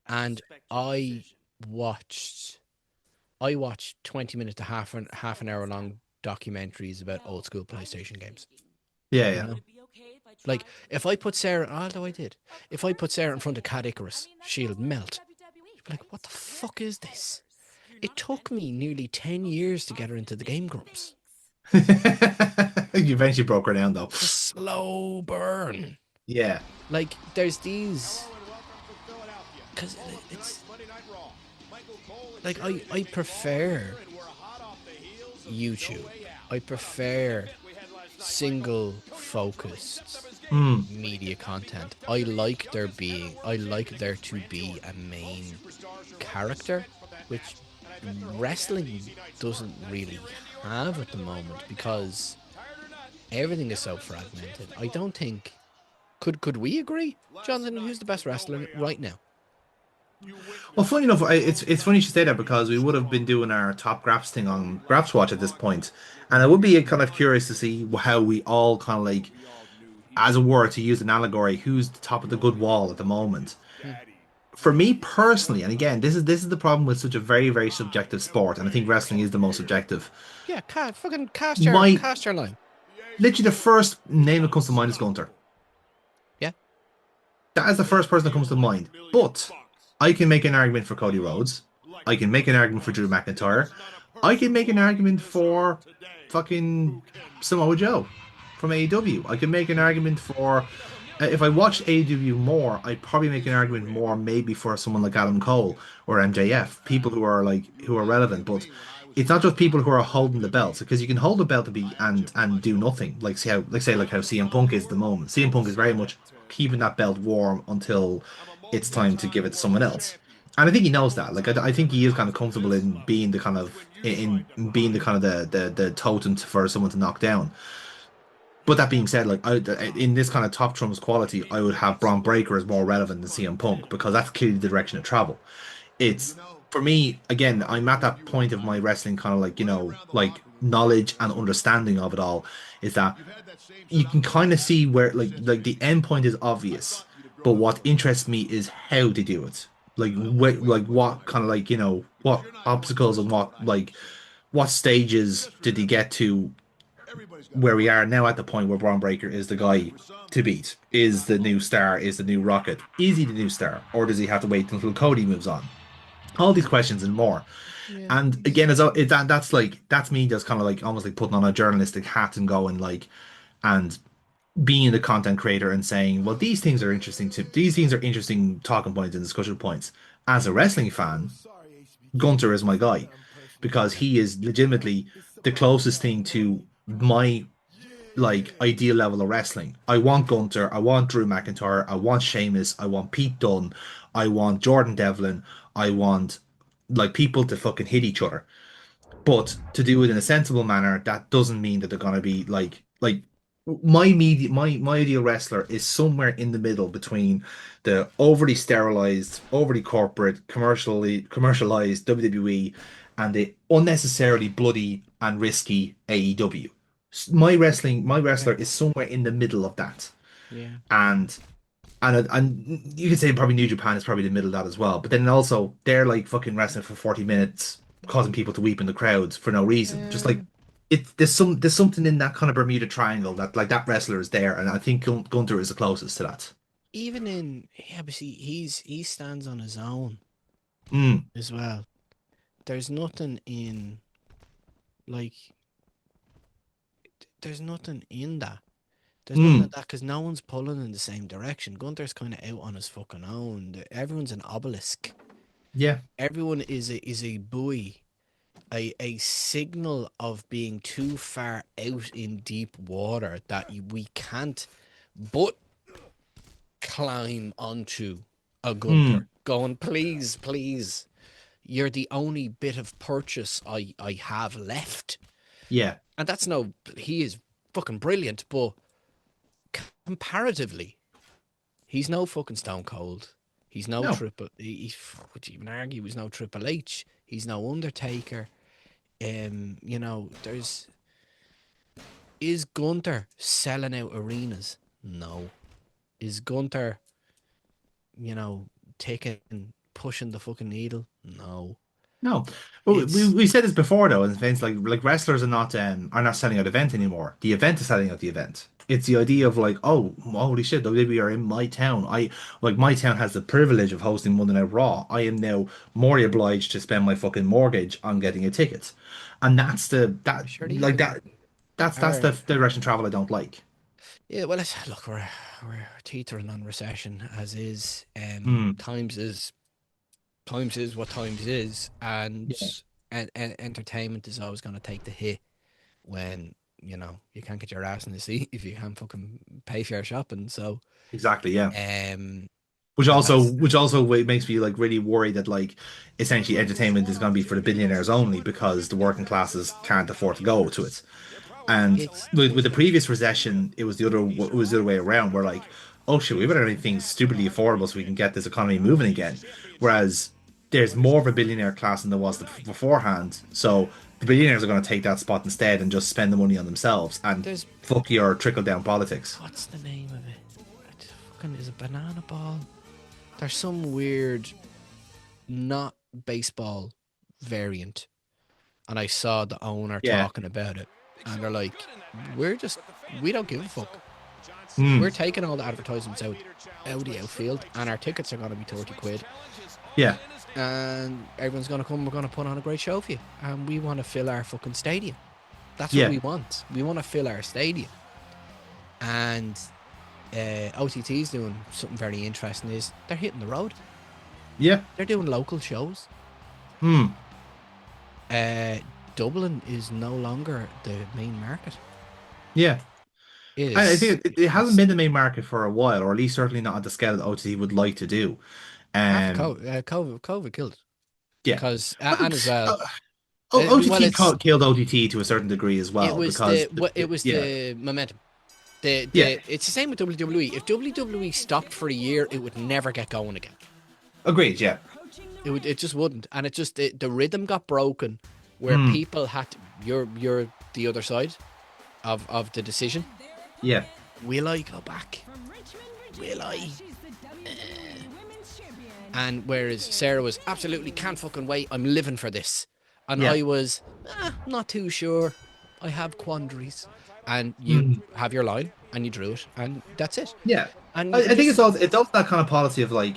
and I watched I watched 20 minutes to half an hour long documentaries about old school PlayStation games. Yeah, You yeah. know, like if I put Sarah, although I did, if I put Sarah in front of Cat Icarus, she'll melt. She'll be like, "What the fuck is this?" It took me nearly 10 years to get her into the Game Grumps. You eventually broke her down though. It's a slow burn. Yeah. Like there's these, because it's like I prefer YouTube. I prefer single focused Mm. media content. I like there to be a main character, which wrestling doesn't really have at the moment because everything is so fragmented. I don't think could we agree, Jonathan, who's the best wrestler right now? Well, funny enough, it's funny you should say that because we would have been doing our top graphs thing on Graphs Watch at this point, and I would be kind of curious to see how we all kind of like, as it were, to use an allegory, who's the top of the good wall at the moment. Hmm. For me personally, and again, this is the problem with such a very subjective sport, and I think wrestling is the most subjective. Yeah, fucking My cast your line. literally the first name that comes to mind is Gunter. Yeah, That is the first person that comes to mind. But I can make an argument for Cody Rhodes. I can make an argument for Drew McIntyre. I can make an argument for fucking Samoa Joe from AEW. I can make an argument for if I watched AEW more, I'd probably make an argument more maybe for someone like Adam Cole or MJF, people who are like who are relevant. But it's not just people who are holding the belts because you can hold the belt to be and do nothing. Like see how like say like how CM Punk is at the moment. CM Punk is very much keeping that belt warm until it's time to give it to someone else. And I think he knows that. Like I think he is kind of comfortable in being the kind of in being the kind of the totem for someone to knock down. But that being said, like in this kind of top trumps quality, I would have Braun Breaker as more relevant than CM Punk because that's clearly the direction of travel. It's for me again. I'm at that point of my wrestling kind of like like knowledge and understanding of it all. Is that you can kind of see where like the end point is obvious, but what interests me is how they do it. Like what kind of like what obstacles and what stages did they get to where we are now at the point where Braun Breaker is the guy to beat, is the new star, is the new Rocket, is he the new star, or does he have to wait until Cody moves on? All these questions and more. yeah. And again, that's me just kind of like almost like putting on a journalistic hat and going like and being the content creator and saying, well, these things are interesting talking points and discussion points. As a wrestling fan, Gunter is my guy because he is legitimately the closest thing to my like ideal level of wrestling. I want Gunter, I want Drew McIntyre, I want Sheamus, I want Pete Dunne, I want Jordan Devlin, I want like people to fucking hit each other. But to do it in a sensible manner, that doesn't mean that they're gonna be like my ideal wrestler is somewhere in the middle between the overly sterilized, overly corporate, commercialized WWE and the unnecessarily bloody and risky AEW. My Yeah, wrestler is somewhere in the middle of that. yeah. And and you could say probably New Japan is probably the middle of that as well. But then also they're like fucking wrestling for 40 minutes, causing people to weep in the crowds for no reason. Just like there's something in that kind of Bermuda Triangle that like that wrestler is there, and I think Gunther is the closest to that. Even in yeah, but see, he stands on his own Mm, as well. There's nothing in like there's nothing in that. There's nothing mm, in that because no one's pulling in the same direction. Gunther's kind of out on his fucking own. Everyone's an obelisk. yeah. Everyone is a buoy, a signal of being too far out in deep water that we can't but climb onto a Gunther. Mm, Going, please, please, you're the only bit of purchase I have left. yeah. And that's no, he is fucking brilliant, but comparatively, he's no fucking Stone Cold. He's no No. triple. Would you even argue he's no Triple H? He's no Undertaker. There's is Gunther selling out arenas? No. Is Gunther, you know, taking pushing the fucking needle? No. No, well, we It's we said this before though. In events like wrestlers are not selling out event anymore. The event is selling out the event. It's the idea of like, oh, holy shit, WWE are in my town. My town has the privilege of hosting Monday Night Raw. I am now more obliged to spend my fucking mortgage on getting a ticket, and that's the that sure like even that that's are. the direction of travel I don't like. Yeah, well, look, we're teetering on recession as is. Hmm. Times is what times is, and Yeah. entertainment is always going to take the hit when you can't get your ass in the seat if you can't fucking pay for your shopping. So, Exactly. Yeah. um, Which and also, that's which also makes me like really worried that like essentially entertainment is going to be for the billionaires only because the working classes can't afford to go to it. And it's with the previous recession, it was the other way around. Where like, oh shit, we better make things stupidly affordable so we can get this economy moving again. Whereas there's more of a billionaire class than there was beforehand. So the billionaires are going to take that spot instead and just spend the money on themselves and there's fuck your trickle down politics. what's the name of it? It's fucking is it banana ball? There's some weird not baseball variant, and I saw the owner Yeah. talking about it, and they're like, "We're just we don't give a fuck. Hmm. We're taking all the advertisements out the outfield, and our tickets are going to be 30 quid, Yeah. and everyone's going to come. We're going to put on a great show for you, and we want to fill our fucking stadium. That's what Yeah. we want. We want to fill our stadium, and OTT's doing something very interesting. Is they're hitting the road. Yeah. They're doing local shows. Hmm. Uh, Dublin is no longer the main market. Yeah. It I is. think it hasn't been the main market for a while, or at least certainly not at the scale that OTT would like to do. After Um, COVID killed it yeah. because Well, and as well, well, OTT killed OTT to a certain degree as it well was because it was yeah, the momentum. yeah, It's the same with WWE. If WWE stopped for a year, it would never get going again. agreed, yeah, It just wouldn't, and the rhythm got broken, where mm, people had to, you're the other side of the decision. yeah, Will I go back? Will I? And whereas Sarah was absolutely can't fucking wait, I'm living for this. And yeah, I was not too sure. I have quandaries. And you mm, have your line and you drew it and that's it. yeah. And you can I think just it's also that kind of policy of like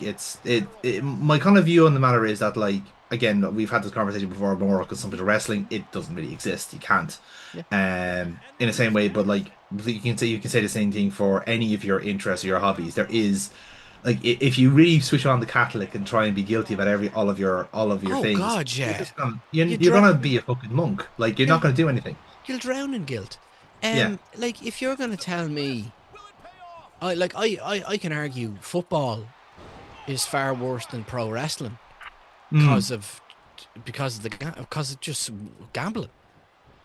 my kind of view on the matter is that like again we've had this conversation before more because something to wrestling it doesn't really exist you can't yeah. in the same way but like you can say the same thing for any of your interests or your hobbies there is like if you really switch on the Catholic and try and be guilty about all of your Oh things, God, you're yeah. just gonna You you're dra- gonna be a fucking monk. Like you're you'll not gonna do anything. you'll drown in guilt. Yeah. Like if you're gonna tell me I can argue football is far worse than pro wrestling Mm. because of just gambling.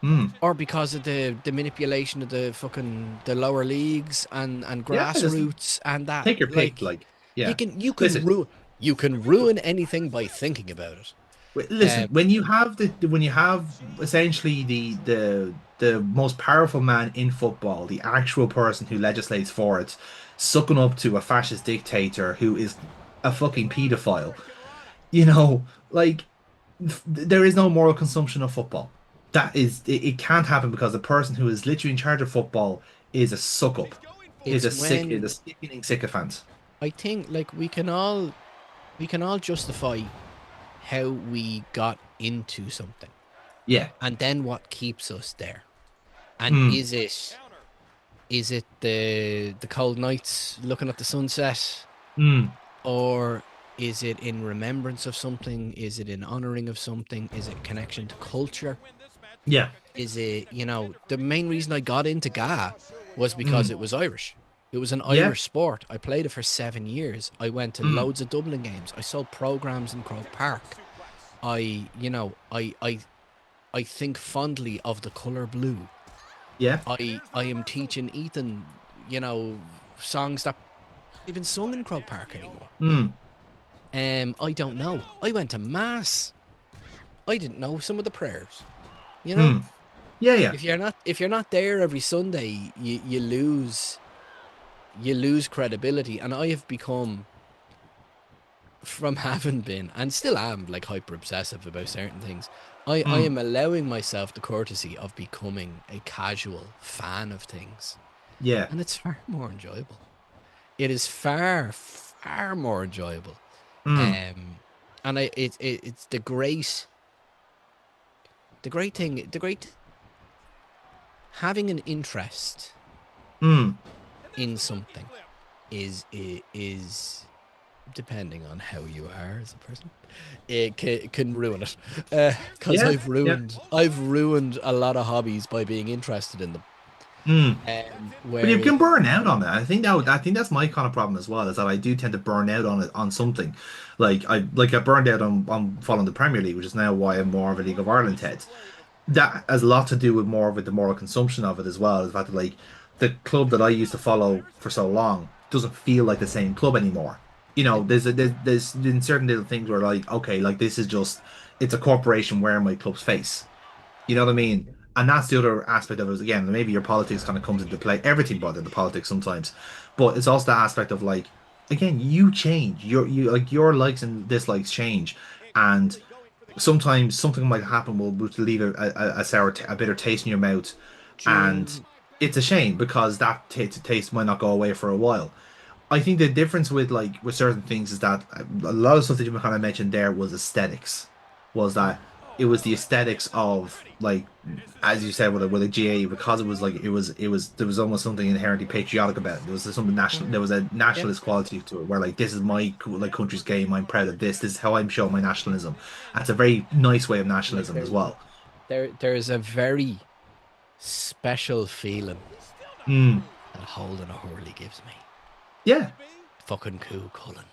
Mm. Or because of the manipulation of the lower leagues and Yeah. Just grassroots and that take your pick. like Like yeah. Listen. you can ruin anything by thinking about it. Listen. When you have when you have essentially the most powerful man in football, the actual person who legislates for it, sucking up to a fascist dictator who is a fucking pedophile. You know, like there is no moral consumption of football. It can't happen because the person who is literally in charge of football is a suck up, It's is when a sickening sycophant. I think like we can all justify how we got into something Yeah. and then what keeps us there. And Mm. is it the cold nights looking at the sunset? Mm. Or is it in remembrance of something? Is it in honoring of something? Is it connection to culture? Yeah. Is it, the main reason I got into GA was because Mm. it was Irish. It was an Yeah. Irish sport. I played it for 7 years. I went to Mm. loads of Dublin games. I saw programs in Croke Park. I, you know, I think fondly of the color blue. Yeah. I am teaching Ethan, you know, songs that even sung in Croke Park anymore. Mm. I don't know. I went to mass. I didn't know some of the prayers. You know, Mm. Yeah. Yeah. if you're not there every Sunday, you lose credibility. And I have become from having been and still am like hyper obsessive about certain things, I Mm, am allowing myself the courtesy of becoming a casual fan of things. yeah. And it's far more enjoyable. It is far, far more enjoyable. Mm, Um and it's the great thing, the great having an interest mm. in something is depending on how you are as a person, it can ruin it. Because Yeah, yeah. I've ruined a lot of hobbies by being interested in them. Mm. But you Whereas, can burn out on that. I think that's my kind of problem as well, is that I do tend to burn out on it on something. I burned out on following the Premier League, which is now why I'm more of a League of Ireland head. That has a lot to do with more with the moral consumption of it as well. The fact that like the club that I used to follow for so long doesn't feel like the same club anymore. You yeah, know, there's been certain little things where like, okay, like this is just it's a corporation wearing my club's face. You know what I mean? And that's the other aspect of it. Is, again, maybe your politics kind of comes into play. Everything but in the politics sometimes, but it's also the aspect of like, again, you change. Your likes and dislikes change, and sometimes something might happen will leave a sour, a bitter taste in your mouth, and June. it's a shame because that taste might not go away for a while. I think the difference with like with certain things is that a lot of stuff that you kind of mentioned there was aesthetics, was that it was the aesthetics of like as you said with a GA because it was like it was there was almost something inherently patriotic about it. There was something national. There was a Yeah, nationalist quality to it where like this is my like country's game. I'm proud of this. This is how I'm showing my nationalism. That's a very nice way of like nationalism as well. there's a very special feeling Mm, that holding a hurley gives me. yeah, Fucking cool, Cullen.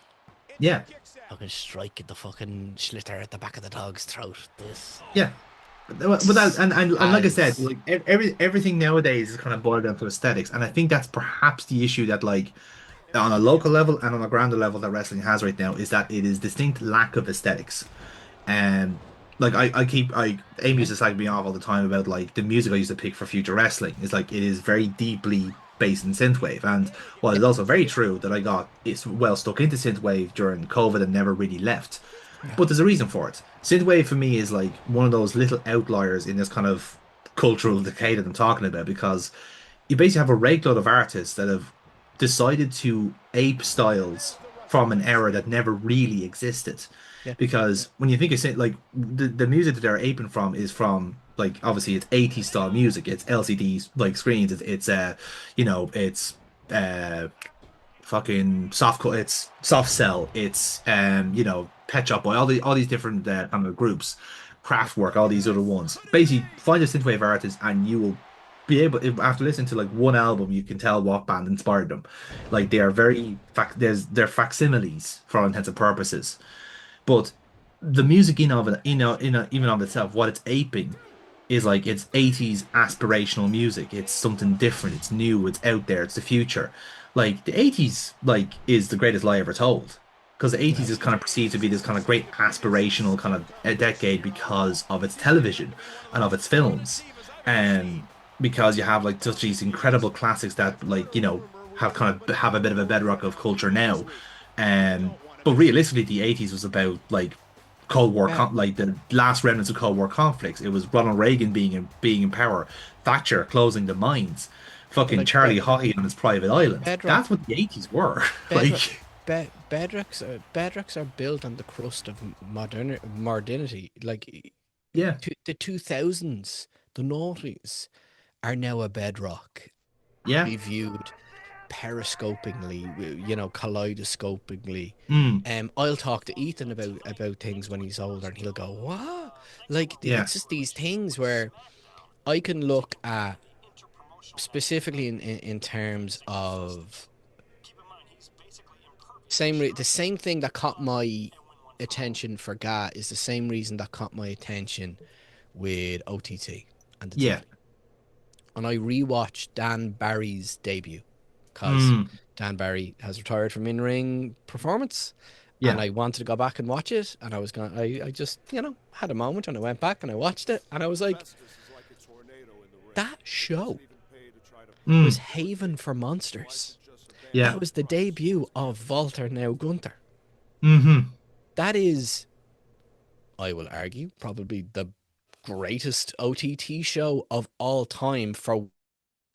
yeah. Fucking strike at the fucking schlitter at the back of the dog's throat. This Yeah, but that and like I said, has like everything nowadays is kind of boiled down to aesthetics, and I think that's perhaps the issue that like on a local level and on a grander level that wrestling has right now is that it is distinct lack of aesthetics. And like I Amy yeah, used to slag me off all the time about like the music I used to pick for future wrestling. It's like it is very deeply based in synthwave, and while yeah, it's also very true that I got it's well stuck into synthwave during COVID and never really left. yeah. But there's a reason for it. Synthwave for me is like one of those little outliers in this kind of cultural decay that I'm talking about because you basically have a rake load of artists that have decided to ape styles from an era that never really existed. Yeah. Because when you think of like the music that they're aping from is from like obviously it's 80s style music, it's LCDs like screens, it's fucking it's soft cell, it's Pet Shop Boy, all these different kind of groups, Kraftwerk, all these other ones. Basically, find a synthwave artist, and you will be able after listening to like one album, you can tell what band inspired them. Like they are very they're facsimiles for all intents and purposes, but the music in of it, even of itself, what it's aping is like it's 80s aspirational music. It's something different. It's new. It's out there. It's the future. Like the 80s, like is the greatest lie ever told. Because the 80s is kind of perceived to be this kind of great aspirational kind of a decade because of its television and of its films. And because you have like such these incredible classics that like, have kind of have a bit of a bedrock of culture now. But realistically, the 80s was about like Be- like the last remnants of Cold War conflicts. It was Ronald Reagan being in power, Thatcher closing the mines, but fucking like Charlie Haughey on his private island. bedrock, That's what the 80s were. bedrock, Like, bedrocks are built on the crust of modernity. Like yeah, the 2000s, the noughties are now a bedrock to yeah, be viewed periscopingly, kaleidoscopingly. mm, I'll talk to Ethan about things when he's older, and he'll go, "What?" Like yeah, it's just these things where I can look at specifically in terms of the same thing that caught my attention for GA is the same reason that caught my attention with OTT and the yeah, TV. And I rewatched Dan Barry's debut because mm, Dan Barry has retired from in-ring performance, and yeah, I wanted to go back and watch it. And I just had a moment, and I went back and I watched it, and I was like, that show was mm, Haven for Monsters. yeah, That was the debut of Walter now Gunther. mm-hmm, that is, I will argue, probably the greatest OTT show of all time for what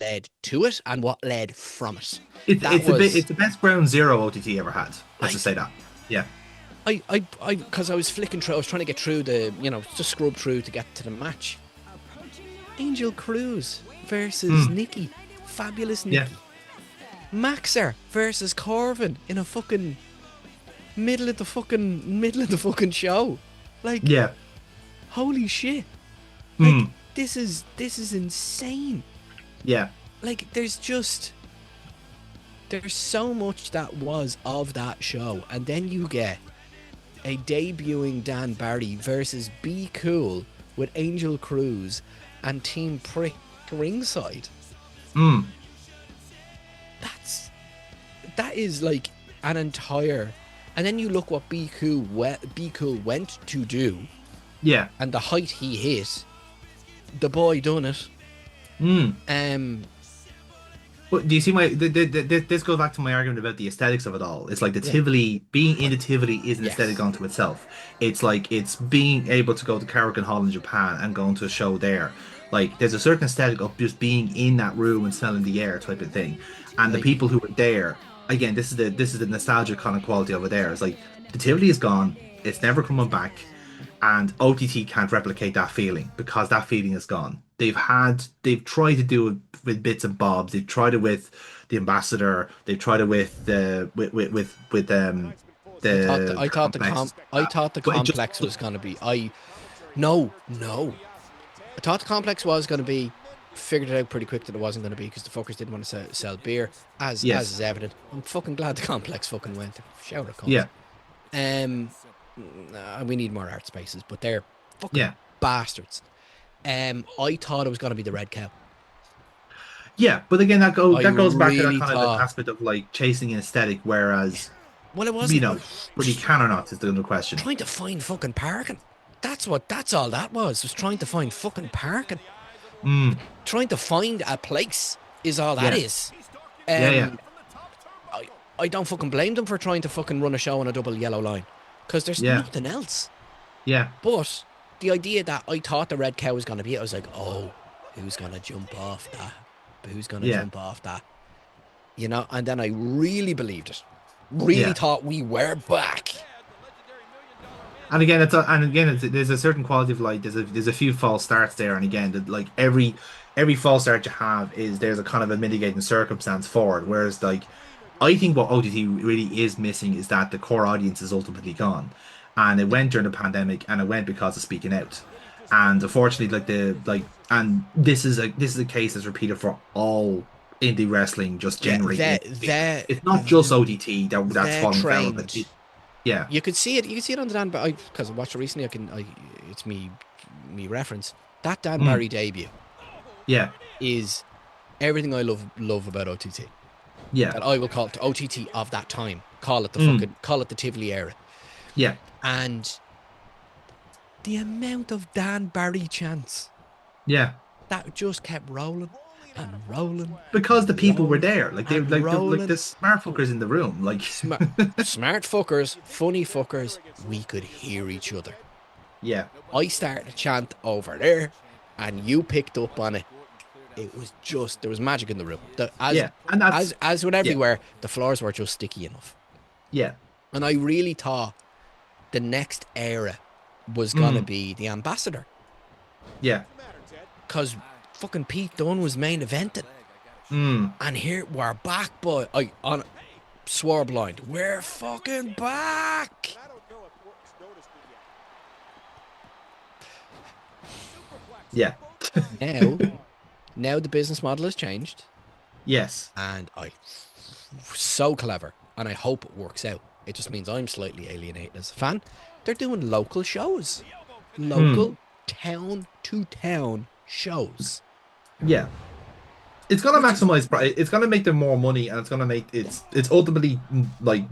led to it and what led from it. That It's was the best ground zero OTT ever had. Let's just like say that. Yeah. because I was flicking through, I was trying to get through just scrub through to get to the match. Angel Cruz versus Mm. Nikki, fabulous Yeah. Nikki. Maxer versus Corvin in a fucking middle of the fucking show. Like, Yeah. holy shit. Like, Mm. this is insane. Yeah. Like, there's so much that was of that show, and then you get a debuting Dan Barry versus Be Cool with Angel Cruz and Team Prick ringside. Mm. That is like an entire, and then you look what Be Cool went to do, Yeah. and the height he hit. The boy done it. Mm. But do you see this goes back to my argument about the aesthetics of it all. It's like the Yeah. Tivoli, being in the Tivoli is an Yes. aesthetic unto itself. It's like it's being able to go to Karaoke Hall in Japan and going to a show there. Like there's a certain aesthetic of just being in that room and smelling the air type of thing. And the Like, people who were there, again, this is the nostalgic kind of quality over there. It's like the Tivoli is gone, it's never coming back. And OTT can't replicate that feeling because that feeling is gone. They've tried to do it with bits and bobs. They've tried it with the ambassador. They've tried it with the complex. I thought the But it just complex was gonna be. No. I thought the complex was gonna be. Figured it out pretty quick that it wasn't gonna be because the fuckers didn't want to sell beer, as yes, is evident. I'm fucking glad the complex fucking went. Shout out, yeah, we need more art spaces, but they're fucking yeah, bastards. I thought it was gonna be the Red Cow. yeah. But again, I that goes back to that really kind of thought. aspect of like chasing an aesthetic, whereas Well, it you wasn't. know, whether you can or not is the other question. Trying to find fucking parking. That's all that was trying to find fucking parking. Mm, Trying to find a place is all that yeah, is. yeah, yeah, I don't fucking blame them for trying to fucking run a show on a double yellow line. Because there's yeah, nothing else. yeah, But the idea that I thought the Red Cow was gonna be it, I was like, oh, who's gonna jump off that? Who's gonna yeah, jump off that? And then I really believed it. Really yeah. thought we were back. And again, there's a certain quality of like there's a few false starts there, and again, like every false start you have is there's a kind of a mitigating circumstance for it. Whereas like I think what OTT really is missing is that the core audience is ultimately gone, and it went during the pandemic, and it went because of speaking out, and unfortunately, and this is a case that's repeated for all indie wrestling, just Yeah, generally. they're It's not just OTT that's they're falling foul of it. trained. Yeah, You could see it. You could see it on the Dan Barry because I watched it recently. It's me reference that Dan mm, Barry debut yeah, is everything I love about OTT. yeah, That I will call it OTT of that time. Call it mm, the Tivoli era. yeah. And the amount of Dan Barry chants Yeah, that just kept rolling and rolling because the and people were rolling there, like they and like the rolling. smart fuckers in the room, like Smart fuckers, funny fuckers. We could hear each other. yeah, I started to chant over there, and you picked up on it. It was just there was magic in the room. yeah, and that's As with yeah, everywhere, the floors were just sticky enough. yeah, And I really thought the next era was gonna mm, be the ambassador, yeah, because fucking Pete Dunne was main eventing, mm, and here we're back, boy. I on swore blind. We're fucking back. yeah, Now, now the business model has changed, yes, and so clever, and I hope it works out. It just means I'm slightly alienated as a fan. They're doing local shows, mm, local town to town shows, yeah. It's gonna which is maximize. It's gonna make them more money, and it's gonna make it's ultimately like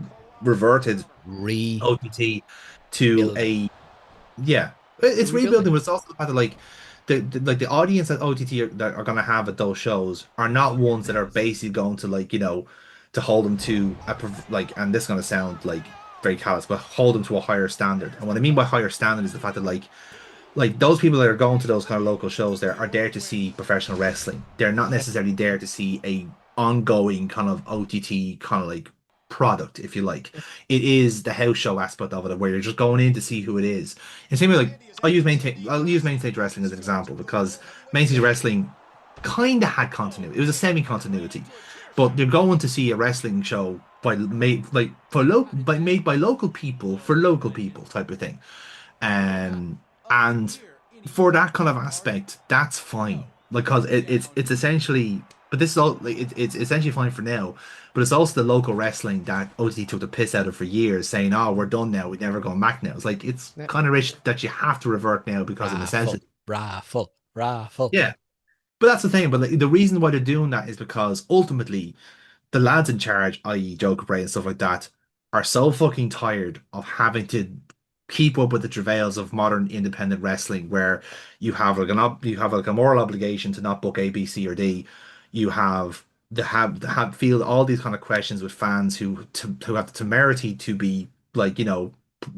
reverted OTT to rebuilding, a yeah. It's rebuilding. rebuilding, but it's also the fact that like the audience that OTT that are gonna have at those shows are not ones that are basically going to like to hold them to like, and this is gonna sound like very callous, but hold them to a higher standard. And what I mean by higher standard is the fact that like those people that are going to those kind of local shows there are there to see professional wrestling. They're not Yeah. necessarily there to see a ongoing kind of OTT kind of like product, if you like. Yeah. It is the house show aspect of it, where you're just going in to see who it is. And same way, like I'll use main stage wrestling as an example because main stage wrestling kind of had continuity. It was a semi-continuity, but you're going to see a wrestling show by made like for local by made by local people for local people type of thing. Um, and for that kind of aspect, that's fine. Like, cause it's essentially, but this is all like it's essentially fine for now. But it's also the local wrestling that OTT took the piss out of for years, saying, "Oh, we're done now. We're never going back now." It's like it's Yeah. kind of rich that you have to revert now because of Raffle, necessity. raffle, raffle. Yeah, but that's the thing. But like, the reason why they're doing that is because ultimately the lads in charge, i.e. Joker Bray and stuff like that, are so fucking tired of having to keep up with the travails of modern independent wrestling, where you have like a moral obligation to not book A, B, C, or D. You have have feel all these kind of questions with fans who have the temerity to be like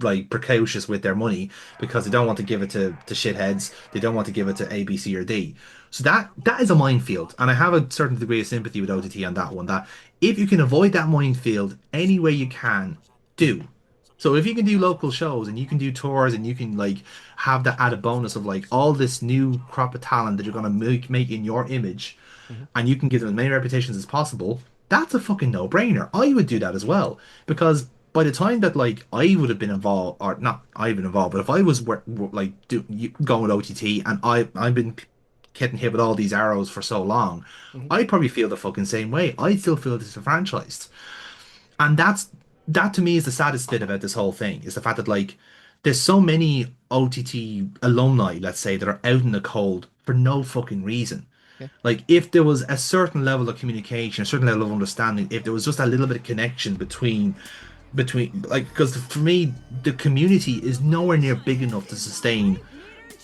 like precocious with their money because they don't want to give it to shitheads. They don't want to give it to A, B, C, or D. So that is a minefield, and I have a certain degree of sympathy with OTT on that one. That if you can avoid that minefield any way you can, do. So if you can do local shows and you can do tours and you can like have that added bonus of like all this new crop of talent that you're gonna make in your image, Hmm. and you can give them as many reputations as possible, that's a fucking no-brainer. I would do that as well because by the time that like I would have been involved, or not I've been involved, but if I was going with OTT and I've been getting hit with all these arrows for so long, Hmm. I'd probably feel the fucking same way. I'd still feel disenfranchised. And that to me is the saddest bit about this whole thing is the fact that like there's so many OTT alumni, let's say, that are out in the cold for no fucking reason. Yeah. Like if there was a certain level of communication, a certain level of understanding, if there was just a little bit of connection between like because for me the community is nowhere near big enough to sustain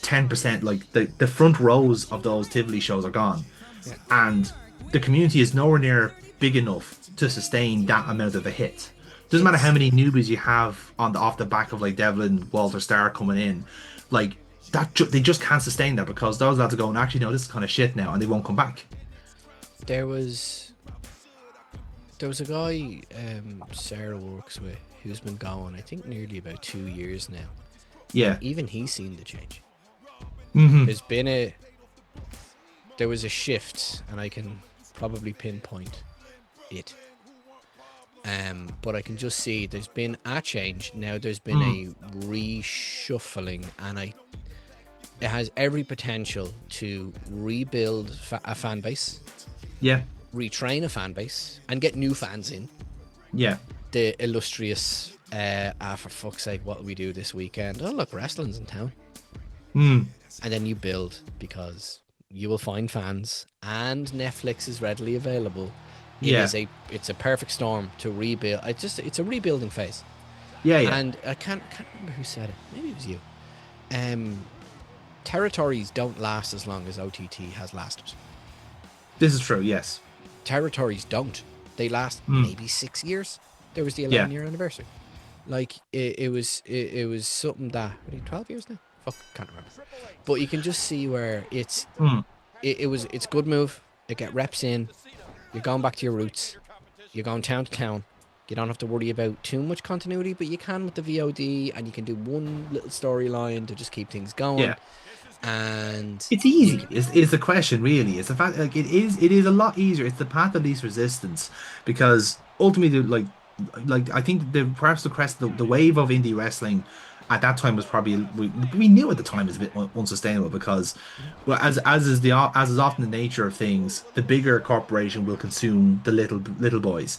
10%. Like the front rows of those Tivoli shows are gone, Yeah. and the community is nowhere near big enough to sustain that amount of a hit. Doesn't matter how It's many newbies you have on the off the back of like Devlin, Walter Starr coming in, like they just can't sustain that because those lads are going, actually no, this is kind of shit now, and they won't come back. there was there was a guy Sarah works with who's been going I think nearly about 2 years now, and Yeah. even he's seen the change. Hmm. There's been there was a shift, and I can probably pinpoint it. But I can just see there's been a change. Now there's been Mm. a reshuffling, and it has every potential to rebuild a fan base, Yeah. retrain a fan base, and get new fans in. Yeah. The illustrious, for fuck's sake, what will we do this weekend? Oh, look, wrestling's in town. Mm. And then you build because you will find fans, and Netflix is readily available. Yeah. It's a perfect storm to rebuild. It's a rebuilding phase. Yeah. Yeah. And I can't remember who said it. Maybe it was you. Um, Territories don't last as long as OTT has lasted. This is true. Yes. Territories don't. They last Mm. maybe 6 years. There was the Yeah. 11-year anniversary. Like it was something that 12 years now. Fuck, can't remember. But you can just see where Mm. it's a good move. They get reps in. You're going back to your roots. You're going town to town. You don't have to worry about too much continuity, but you can with the VOD, and you can do one little storyline to just keep things going. Yeah. And It's you easy. can, Is the question really? It's the fact like it is a lot easier. It's the path of least resistance because ultimately like I think the perhaps the crest the wave of indie wrestling at that time was probably we knew at the time it was a bit unsustainable because well as is often the nature of things, the bigger corporation will consume the little boys.